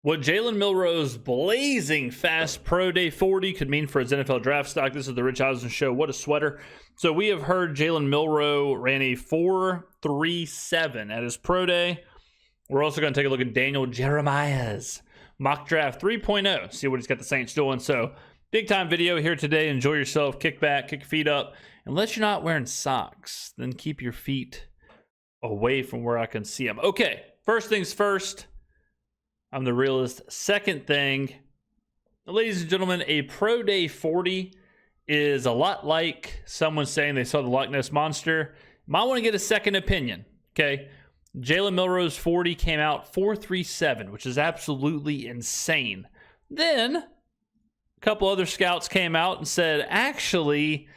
What Jaylen Milroe's blazing fast Pro Day 40 could mean for his NFL draft stock. This is the Rich Eisen Show. What a sweater. So we have heard Jaylen Milroe ran a 4.37 at his Pro Day. We're also going to take a look at Daniel Jeremiah's mock draft 3.0. See what he's got the Saints doing. So big time video here today. Enjoy yourself. Kick back, kick your feet up. Unless you're not wearing socks, then keep your feet away from where I can see them. Okay, first things first. I'm the realist. Second thing, ladies and gentlemen, a Pro Day 40 is a lot like someone saying they saw the Loch Ness Monster. Might want to get a second opinion, okay? Jaylen Milroe's 40 came out 4.37, which is absolutely insane. Then, a couple other scouts came out and said, actually,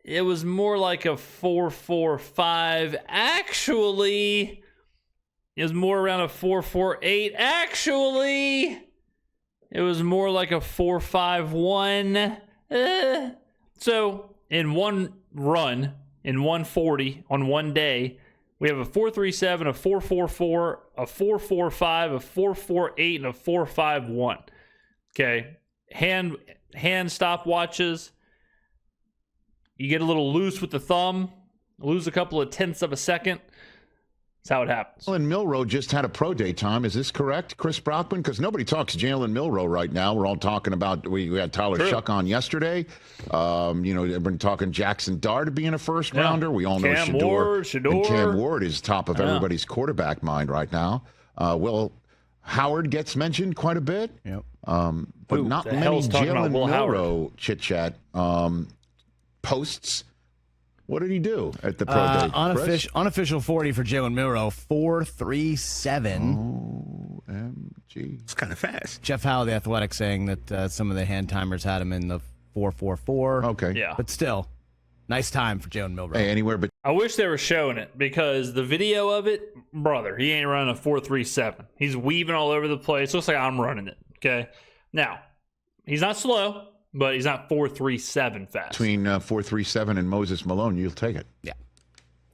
it was more like a 4.45. Actually, it was more around a 4.48. Actually, it was more like a 4.51. So, in one run, in 140, on one day, we have a 4.37, a 4.44, a 4.45, a 4.48, and a 4.51. Okay. Hand stopwatches. You get a little loose with the thumb, lose a couple of tenths of a second. That's how it happens. Jalen Milroe just had a pro day time. Is this correct, Chris Brockman? Because nobody talks Jalen Milroe right now. We're all talking about, we had Tyler Shuck on yesterday. They've been talking Jackson Dart being a first rounder. We all know Shador. And Cam Ward is top of everybody's quarterback mind right now. Will Howard gets mentioned quite a bit. Yep. But not many Jalen Milroe chit-chat posts. What did he do at the pro day? Unofficial 40 for Jaylen Milroe, 4.37. OMG. It's kind of fast. Jeff Howe, the Athletic, saying that some of the hand timers had him in the 4.44. Okay. Yeah. But still, nice time for Jaylen Milroe. Hey, anywhere but. I wish they were showing it because the video of it, brother, he ain't running a 4.37. He's weaving all over the place. Looks like I'm running it. Okay. Now, he's not slow, but he's not 4.37 fast. Between 4.37 and Moses Malone, you'll take it. Yeah.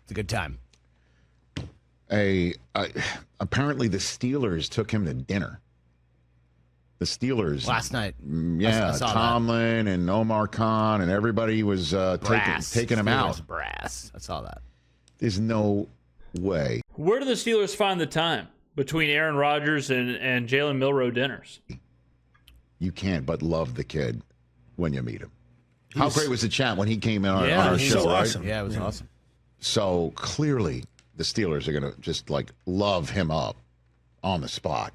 It's a good time. Apparently the Steelers took him to dinner. The Steelers. Last night. Yeah, I saw Tomlin and Omar Khan and everybody was taking him out. Brass. I saw that. There's no way. Where do the Steelers find the time between Aaron Rodgers and Jaylen Milroe dinners? You can't but love the kid when you meet him. How great was the chat when he came in on our show, so right? awesome. Yeah, it was awesome. So clearly the Steelers are going to just love him up on the spot.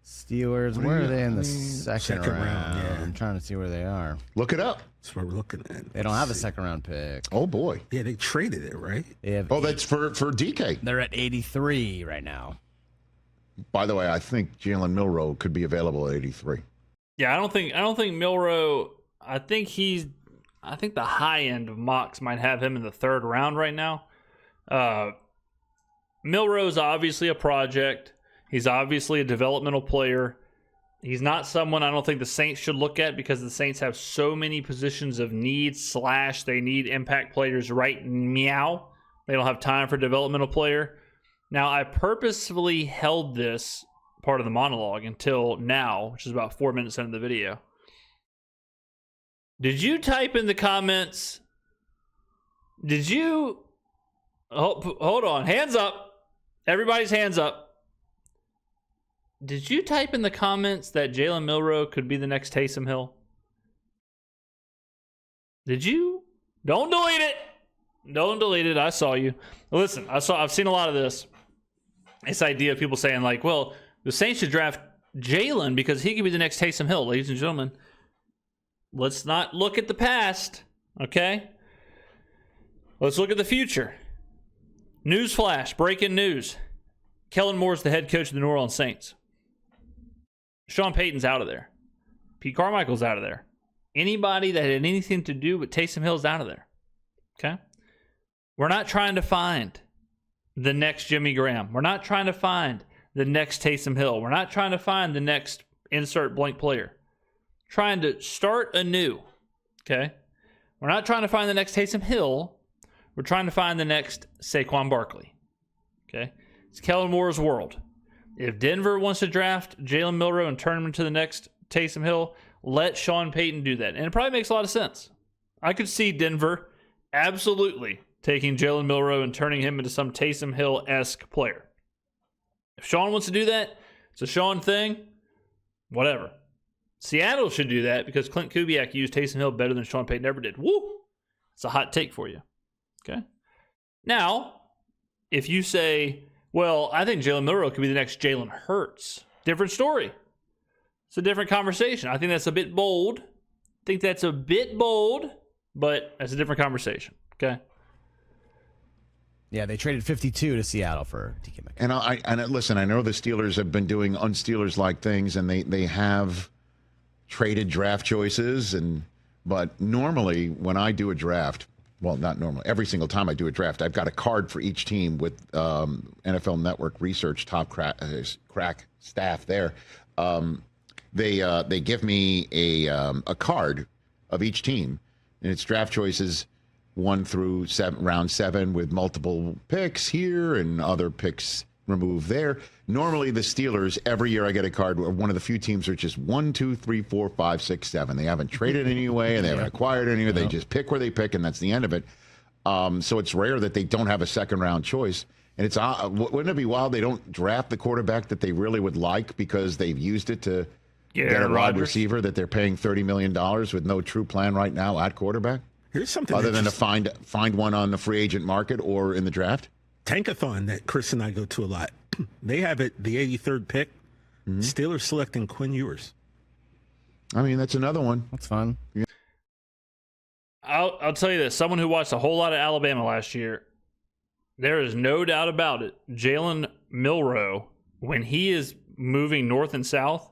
Steelers, where are they in the second round? Yeah. I'm trying to see where they are. Look it up. That's what we're looking at. They don't have a second round pick. Oh, boy. Yeah, they traded it, right? They have That's for DK. They're at 83 right now. By the way, I think Jaylen Milroe could be available at 83. Yeah, I don't think Milroe. I think the high end of mocks might have him in the third round right now. Milroe's obviously a project. He's obviously a developmental player. He's not someone I don't think the Saints should look at because the Saints have so many positions of need / they need impact players right meow. They don't have time for a developmental player. Now, I purposefully held this part of the monologue until now, which is about 4 minutes into the video. Did you type in the comments? Did you? Hold on. Hands up. Everybody's hands up. Did you type in the comments that Jaylen Milroe could be the next Taysom Hill? Did you? Don't delete it. Don't delete it. I saw you. Listen, I've seen a lot of this. This idea of people saying well, the Saints should draft Jaylen because he could be the next Taysom Hill. Ladies and gentlemen, let's not look at the past, okay? Let's look at the future. Newsflash, breaking news. Kellen Moore's the head coach of the New Orleans Saints. Sean Payton's out of there. Pete Carmichael's out of there. Anybody that had anything to do with Taysom Hill's out of there, okay? We're not trying to find the next Jimmy Graham. We're not trying to find the next Taysom Hill. We're not trying to find the next insert blank player. Trying to start anew, okay? We're not trying to find the next Taysom Hill. We're trying to find the next Saquon Barkley, okay? It's Kellen Moore's world. If Denver wants to draft Jalen Milroe and turn him into the next Taysom Hill, let Sean Payton do that. And it probably makes a lot of sense. I could see Denver absolutely taking Jalen Milroe and turning him into some Taysom Hill-esque player. If Sean wants to do that, it's a Sean thing, whatever. Seattle should do that because Clint Kubiak used Taysom Hill better than Sean Payton ever did. Woo! It's a hot take for you. Okay? Now, if you say, well, I think Jalen Milroe could be the next Jalen Hurts, different story. It's a different conversation. I think that's a bit bold. But that's a different conversation. Okay? Yeah, they traded 52 to Seattle for DK Metcalf. And listen, I know the Steelers have been doing un-Steelers-like things, and they have traded draft choices, but normally when I do a draft, well, not normally, every single time I do a draft, I've got a card for each team with NFL Network Research top crack staff there. They give me a card of each team, and it's draft choices 1 through round 7 with multiple picks here and other picks removed there. Normally, the Steelers, every year I get a card where one of the few teams are just 1, 2, 3, 4, 5, 6, 7. They haven't traded anyway, and they haven't acquired anyway. They just pick where they pick, and that's the end of it. So it's rare that they don't have a second-round choice. And it's wouldn't it be wild they don't draft the quarterback that they really would like because they've used it to get a wide receiver that they're paying $30 million with no true plan right now at quarterback? Here's something other than to find one on the free agent market or in the draft. Tankathon that Chris and I go to a lot. They have it the 83rd pick. Mm-hmm. Steelers selecting Quinn Ewers. I mean, that's another one. That's fun. Yeah. I'll tell you this. Someone who watched a whole lot of Alabama last year, there is no doubt about it. Jaylen Milroe, when he is moving north and south,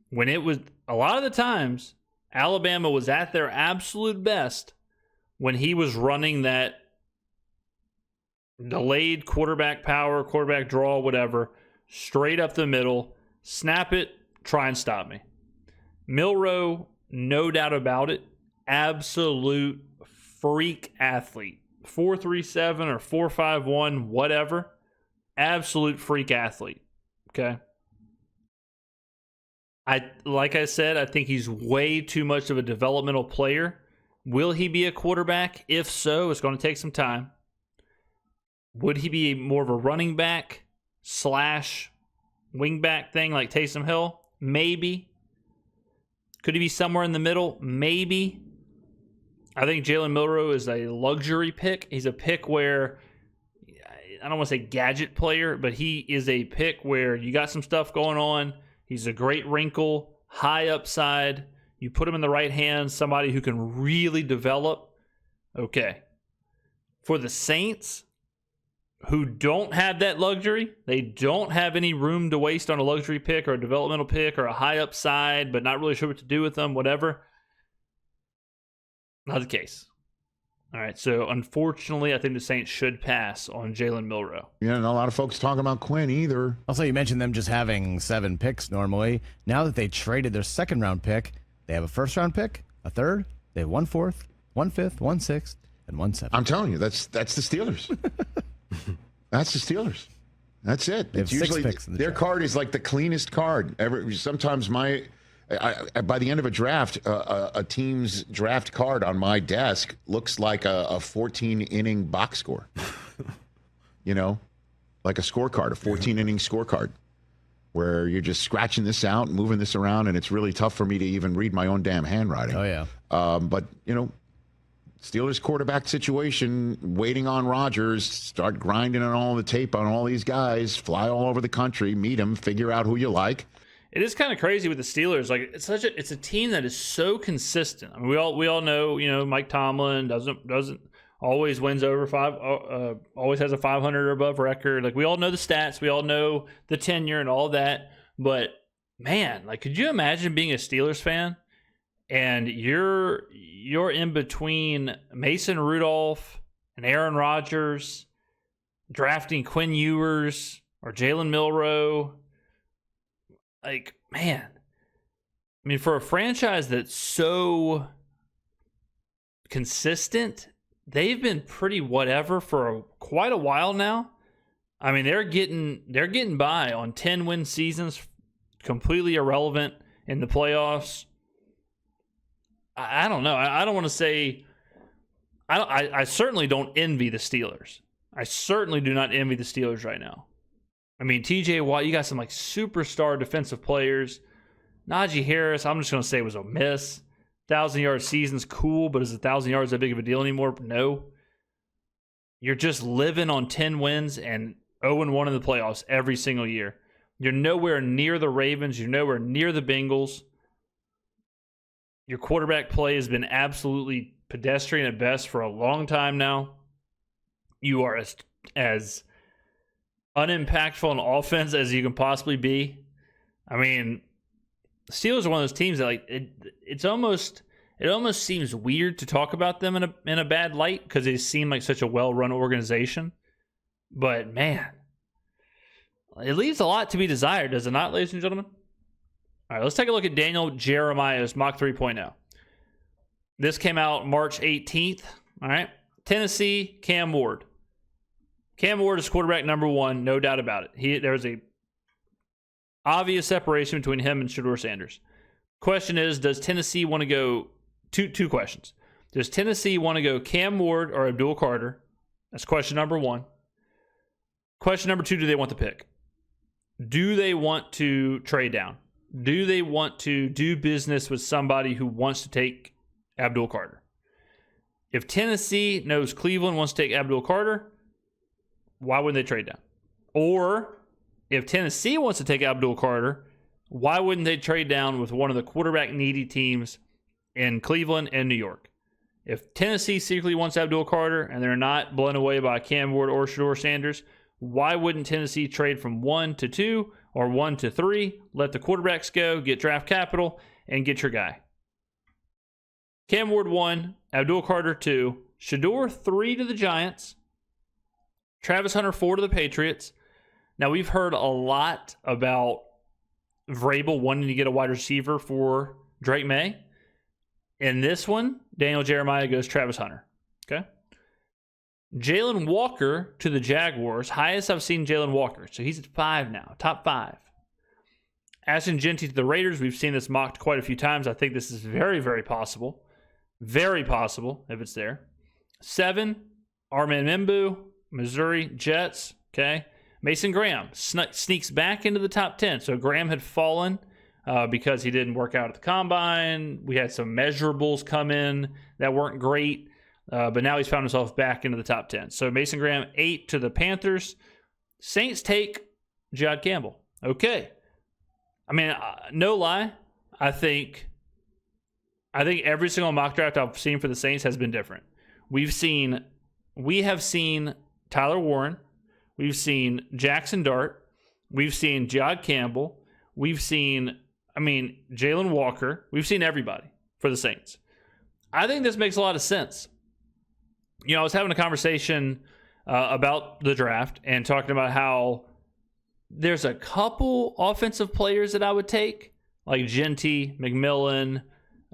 when it was a lot of the times, Alabama was at their absolute best when he was running that delayed quarterback power, quarterback draw, whatever, straight up the middle, snap it, try and stop me. Milroe, no doubt about it, absolute freak athlete. 4.37 or 4.51, whatever. Absolute freak athlete. Okay? Like I said, I think he's way too much of a developmental player. Will he be a quarterback? If so, it's going to take some time. Would he be more of a running back / wing back thing like Taysom Hill? Maybe. Could he be somewhere in the middle? Maybe. I think Jalen Milroe is a luxury pick. He's a pick where, I don't want to say gadget player, but he is a pick where you got some stuff going on. He's a great wrinkle, high upside. You put him in the right hands, somebody who can really develop. Okay. For the Saints, who don't have that luxury, they don't have any room to waste on a luxury pick or a developmental pick or a high upside, but not really sure what to do with them, whatever. Not the case. All right, so unfortunately, I think the Saints should pass on Jalen Milroe. Yeah, and a lot of folks talking about Quinn either. Also, you mentioned them just having 7 picks normally. Now that they traded their second-round pick, they have a first-round pick, a third, they have 1 4th, 1 5th, 1 6th, and 1 7th. I'm telling you, that's the Steelers. That's the Steelers. That's it. They have it's usually 6 picks in the their draft. card is like the cleanest card ever. Sometimes by the end of a draft, a team's draft card on my desk looks like a 14-inning box score. You know, like a scorecard, a 14-inning scorecard, where you're just scratching this out, moving this around, and it's really tough for me to even read my own damn handwriting. Oh, yeah. But, you know, Steelers quarterback situation, waiting on Rodgers, start grinding on all the tape on all these guys, fly all over the country, meet them, figure out who you like. It is kind of crazy with the Steelers. Like it's a team that is so consistent. I mean, we all know, you know, Mike Tomlin doesn't always wins over 5, always has a 500 or above record. Like we all know the stats, we all know the tenure and all that. But man, like, could you imagine being a Steelers fan and you're in between Mason Rudolph and Aaron Rodgers, drafting Quinn Ewers or Jalen Milroe? Like, man, I mean, for a franchise that's so consistent, they've been pretty whatever for quite a while now. I mean, they're getting by on 10-win seasons, completely irrelevant in the playoffs. I don't know. I don't want to say. I certainly don't envy the Steelers. I certainly do not envy the Steelers right now. I mean, TJ Watt, you got some like superstar defensive players. Najee Harris, I'm just going to say was a miss. 1,000-yard season's cool, but is 1,000 yards that big of a deal anymore? No. You're just living on 10 wins and 0-1 in the playoffs every single year. You're nowhere near the Ravens. You're nowhere near the Bengals. Your quarterback play has been absolutely pedestrian at best for a long time now. You are as unimpactful on offense as you can possibly be. I mean, the Steelers are one of those teams that like it almost seems weird to talk about them in a bad light because they seem like such a well-run organization. But man, it leaves a lot to be desired, does it not, ladies and gentlemen? All right, let's take a look at Daniel Jeremiah's Mock 3.0. This came out March 18th. All right, Tennessee, Cam Ward. Cam Ward is quarterback number 1, no doubt about it. There's a obvious separation between him and Shedeur Sanders. Question is, does Tennessee want to go two questions? Does Tennessee want to go Cam Ward or Abdul Carter? That's question number 1. Question number 2, do they want the pick? Do they want to trade down? Do they want to do business with somebody who wants to take Abdul Carter? If Tennessee knows Cleveland wants to take Abdul Carter, why wouldn't they trade down? Or if Tennessee wants to take Abdul Carter, why wouldn't they trade down with one of the quarterback needy teams in Cleveland and New York? If Tennessee secretly wants Abdul Carter and they're not blown away by Cam Ward or Shedeur Sanders, why wouldn't Tennessee trade from 1 to 2 or 1 to 3, let the quarterbacks go, get draft capital, and get your guy? Cam Ward 1, Abdul Carter 2, Shedeur 3 to the Giants, Travis Hunter 4 to the Patriots. Now, we've heard a lot about Vrabel wanting to get a wide receiver for Drake May. In this one, Daniel Jeremiah goes Travis Hunter. Okay. Jalen Walker to the Jaguars. Highest I've seen Jalen Walker. So he's at 5 now, top 5. Ashton Jeanty to the Raiders. We've seen this mocked quite a few times. I think this is very, very possible. Very possible if it's there. 7, Armin Membu, Missouri Jets. Okay. Mason Graham sneaks back into the top 10. So Graham had fallen because he didn't work out at the combine. We had some measurables come in that weren't great. But now he's found himself back into the top 10. So Mason Graham, 8 to the Panthers. Saints take Jod Campbell. Okay. I mean, no lie. I think every single mock draft I've seen for the Saints has been different. We have seen Tyler Warren. We've seen Jackson Dart. We've seen Jod Campbell. We've seen, Jalen Walker. We've seen everybody for the Saints. I think this makes a lot of sense. I was having a conversation about the draft and talking about how there's a couple offensive players that I would take, like Jeanty, McMillan,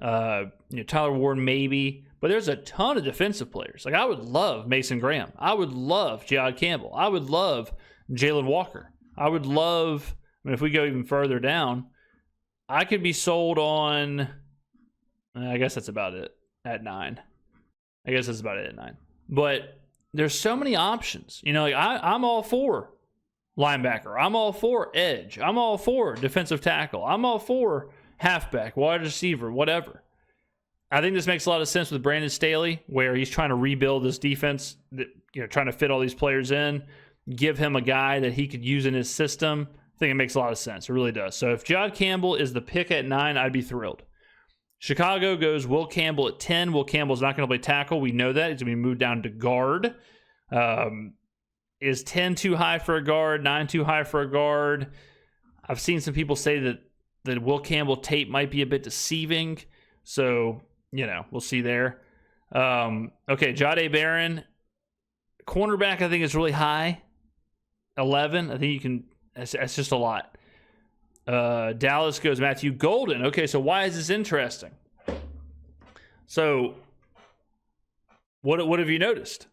Tyler Ward maybe, but there's a ton of defensive players. Like I would love Mason Graham. I would love Jod Campbell. I would love Jalen Walker. I would love, if we go even further down, I could be sold on, I guess that's about it at 9. I guess that's about it at 9. But there's so many options. I'm all for linebacker. I'm all for edge. I'm all for defensive tackle. I'm all for halfback, wide receiver, whatever. I think this makes a lot of sense with Brandon Staley, where he's trying to rebuild this defense, trying to fit all these players in, give him a guy that he could use in his system. I think it makes a lot of sense. It really does. So if Jod Campbell is the pick at 9, I'd be thrilled. Chicago goes Will Campbell at 10. Will Campbell's not going to play tackle. We know that. He's going to be moved down to guard. Is 10 too high for a guard? 9 too high for a guard? I've seen some people say that Will Campbell tape might be a bit deceiving. So, we'll see there. Okay, Jahdae Barron. Cornerback, I think, is really high. 11. I think you can... That's just a lot. Dallas goes Matthew Golden. Okay, so why is this interesting? So, what have you noticed?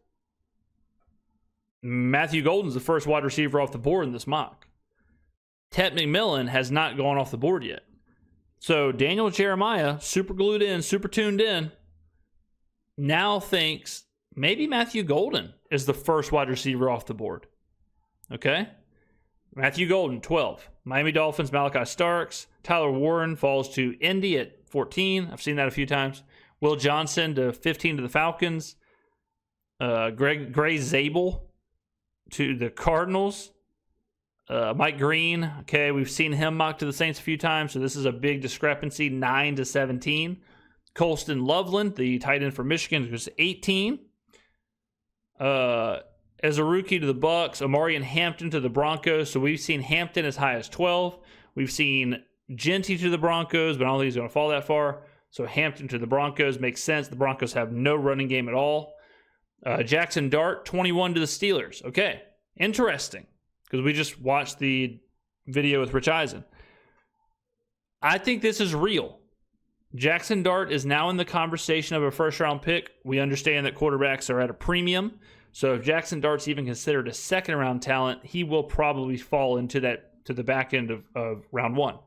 Matthew Golden's the first wide receiver off the board in this mock. Ted McMillan has not gone off the board yet. So Daniel Jeremiah, super glued in, super tuned in, now thinks maybe Matthew Golden is the first wide receiver off the board. Okay? Matthew Golden, 12. Miami Dolphins, Malachi Starks. Tyler Warren falls to Indy at 14. I've seen that a few times. Will Johnson to 15 to the Falcons. Gray Zabel to the Cardinals. Mike Green, okay, we've seen him mocked to the Saints a few times, so this is a big discrepancy, 9 to 17. Colston Loveland, the tight end for Michigan, was 18. As a rookie to the Bucks, Amarian Hampton to the Broncos, so we've seen Hampton as high as 12. We've seen Genty to the Broncos, but I don't think he's going to fall that far. So Hampton to the Broncos makes sense. The Broncos have no running game at all. Jackson Dart, 21 to the Steelers. Okay, interesting, because we just watched the video with Rich Eisen. I think this is real. Jackson Dart is now in the conversation of a first-round pick. We understand that quarterbacks are at a premium. So if Jackson Dart's even considered a second-round talent, he will probably fall into the back end of round one.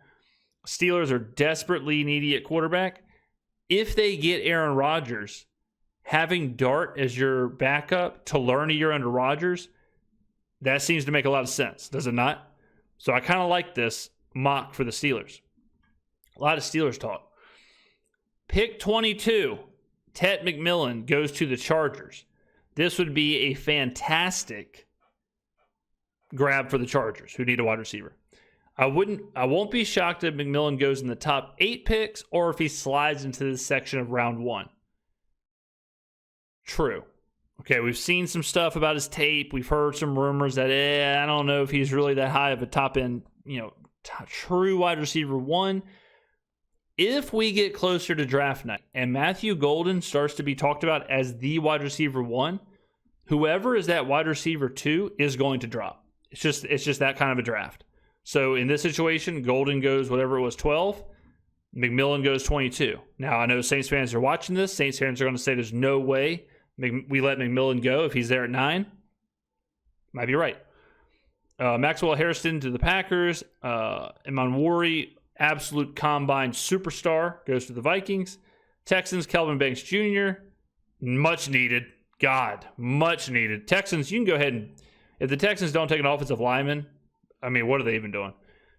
Steelers are desperately needy at quarterback. If they get Aaron Rodgers, having Dart as your backup to learn a year under Rodgers, that seems to make a lot of sense, does it not? So I kind of like this mock for the Steelers. A lot of Steelers talk. Pick 22, Ted McMillan goes to the Chargers. This would be a fantastic grab for the Chargers, who need a wide receiver. I won't be shocked if McMillan goes in the top 8 picks or if he slides into this section of round 1. True. Okay, we've seen some stuff about his tape. We've heard some rumors that I don't know if he's really that high of a top end, true wide receiver 1. If we get closer to draft night and Matthew Golden starts to be talked about as the wide receiver 1, whoever is that wide receiver 2 is going to drop. It's just that kind of a draft. So in this situation, Golden goes whatever it was, 12. McMillan goes 22. Now, I know Saints fans are watching this. Saints fans are going to say there's no way we let McMillan go if he's there at 9. Might be right. Maxwell Harrison to the Packers. Imanwari, absolute combine superstar, goes to the Vikings. Texans, Kelvin Banks Jr., much needed. God, much needed. Texans, you can go ahead and, if the Texans don't take an offensive lineman, I mean, what are they even doing?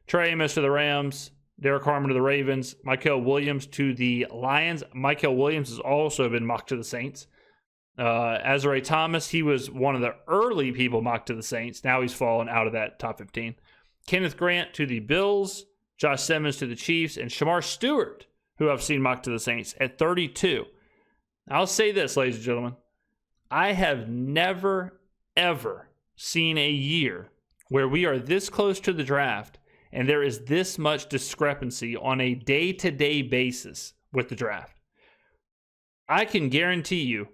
Trey Amos to the Rams. Derek Harmon to the Ravens. Michael Williams to the Lions. Michael Williams has also been mocked to the Saints. Azrae Thomas, he was one of the early people mocked to the Saints. Now he's fallen out of that top 15. Kenneth Grant to the Bills. Josh Simmons to the Chiefs. And Shamar Stewart, who I've seen mocked to the Saints, at 32. I'll say this, ladies and gentlemen. I have never, ever seen a year where we are this close to the draft and there is this much discrepancy on a day-to-day basis with the draft. I can guarantee you,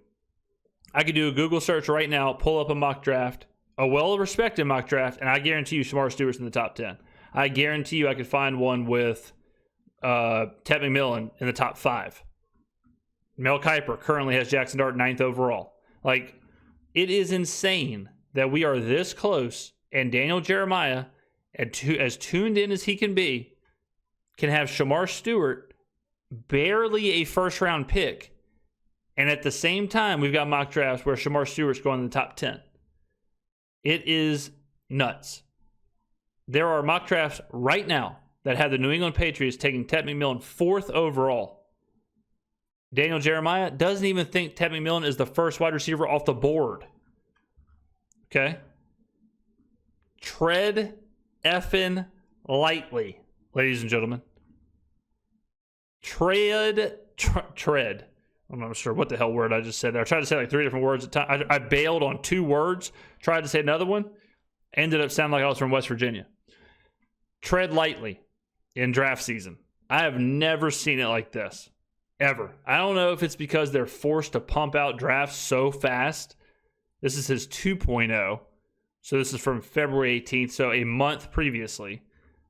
I could do a Google search right now, pull up a mock draft, a well-respected mock draft, and I guarantee you Shamar Stewart's in the top 10. I guarantee you I could find one with Ted McMillan in the top 5. Mel Kiper currently has Jackson Dart 9th overall. Like, it is insane that we are this close, and Daniel Jeremiah, as tuned in as he can be, can have Shamar Stewart barely a first-round pick, and at the same time, we've got mock drafts where Shamar Stewart's going in the top 10. It is nuts. There are mock drafts right now that have the New England Patriots taking Ted McMillan 4th overall. Daniel Jeremiah doesn't even think Ted McMillan is the first wide receiver off the board. Okay? Tread effing lightly, ladies and gentlemen. Tread. I'm not sure what the hell word I just said there. I tried to say like 3 different words at a time. I bailed on 2 words, tried to say another one, ended up sounding like I was from West Virginia. Tread lightly in draft season. I have never seen it like this, ever. I don't know if it's because they're forced to pump out drafts so fast. This is his 2.0. So this is from February 18th, so a month previously.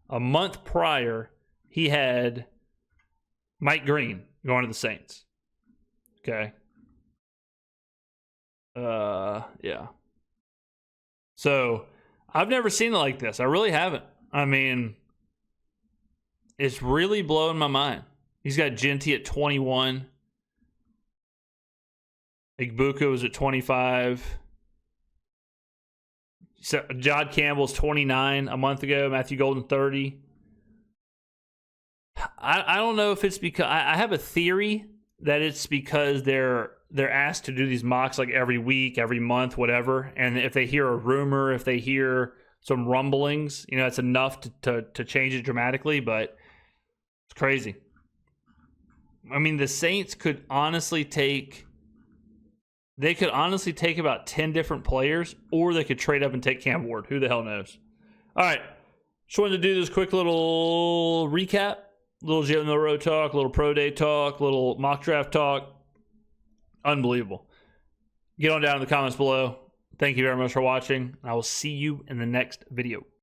A month prior, he had Mike Green going to the Saints. Okay. Yeah. So I've never seen it like this. I really haven't. I mean, it's really blowing my mind. He's got Genty at 21. Igbuka was at 25. So Jod Campbell's 29 a month ago. Matthew Golden 30. I don't know if it's because I have a theory that it's because they're asked to do these mocks like every week, every month, whatever. And if they hear a rumor, if they hear some rumblings, it's enough to change it dramatically. But it's crazy. I mean, the Saints could honestly take about 10 different players, or they could trade up and take Cam Ward. Who the hell knows? All right. Just wanted to do this quick little recap. Little Jalen Milroe talk, little pro day talk, little mock draft talk. Unbelievable. Get on down in the comments below. Thank you very much for watching. I will see you in the next video.